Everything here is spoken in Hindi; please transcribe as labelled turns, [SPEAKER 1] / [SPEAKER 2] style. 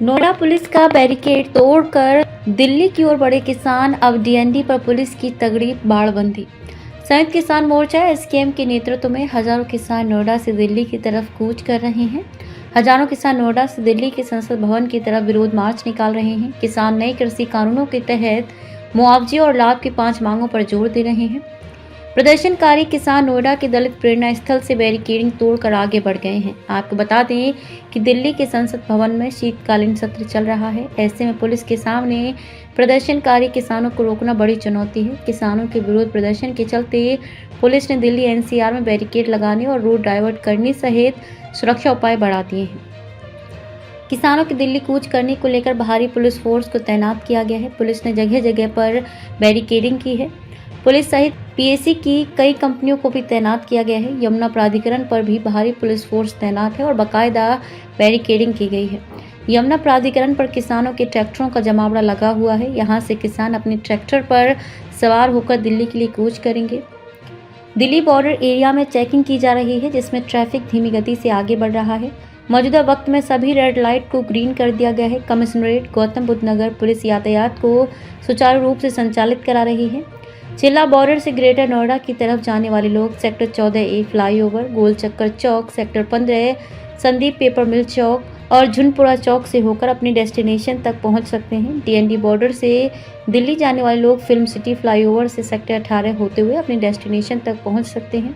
[SPEAKER 1] नोएडा पुलिस का बैरिकेड तोड़कर दिल्ली की ओर बढ़े किसान, अब डीएनडी पर पुलिस की तगड़ी बाड़बंदी। संयुक्त किसान मोर्चा एसकेएम के नेतृत्व में हजारों किसान नोएडा से दिल्ली की तरफ कूच कर रहे हैं। हजारों किसान नोएडा से दिल्ली के संसद भवन की तरफ विरोध मार्च निकाल रहे हैं। किसान नए कृषि कानूनों के तहत मुआवजे और लाभ की 5 मांगों पर जोर दे रहे हैं। प्रदर्शनकारी किसान नोएडा के दलित प्रेरणा स्थल से बैरिकेडिंग तोड़कर आगे बढ़ गए हैं। आपको बता दें कि दिल्ली के संसद भवन में शीतकालीन सत्र चल रहा है। ऐसे में पुलिस के सामने प्रदर्शनकारी किसानों को रोकना बड़ी चुनौती है। किसानों के विरोध प्रदर्शन के चलते पुलिस ने दिल्ली एनसीआर में बैरिकेड लगाने और रोड डाइवर्ट करने सहित सुरक्षा उपाय बढ़ा दिए हैं। किसानों की दिल्ली कूच करने को लेकर भारी पुलिस फोर्स को तैनात किया गया है। पुलिस ने जगह जगह पर बैरिकेडिंग की है। पुलिस सहित पीएसी की कई कंपनियों को भी तैनात किया गया है। यमुना प्राधिकरण पर भी भारी पुलिस फोर्स तैनात है और बाकायदा बैरिकेडिंग की गई है। यमुना प्राधिकरण पर किसानों के ट्रैक्टरों का जमावड़ा लगा हुआ है। यहां से किसान अपने ट्रैक्टर पर सवार होकर दिल्ली के लिए कूच करेंगे। दिल्ली बॉर्डर एरिया में चेकिंग की जा रही है, जिसमें ट्रैफिक धीमी गति से आगे बढ़ रहा है। मौजूदा वक्त में सभी रेड लाइट को ग्रीन कर दिया गया है। कमिश्नरेट गौतम बुद्ध नगर पुलिस यातायात को सुचारू रूप से संचालित करा रही है। चिल्ला बॉर्डर से ग्रेटर नोएडा की तरफ जाने वाले लोग सेक्टर 14A फ्लाईओवर, गोल चक्कर चौक, सेक्टर 15 संदीप पेपर मिल चौक और झुनपुरा चौक से होकर अपने डेस्टिनेशन तक पहुंच सकते हैं। डीएनडी बॉर्डर से दिल्ली जाने वाले लोग फिल्म सिटी फ्लाईओवर से सेक्टर 18 होते हुए अपने डेस्टिनेशन तक पहुंच सकते हैं।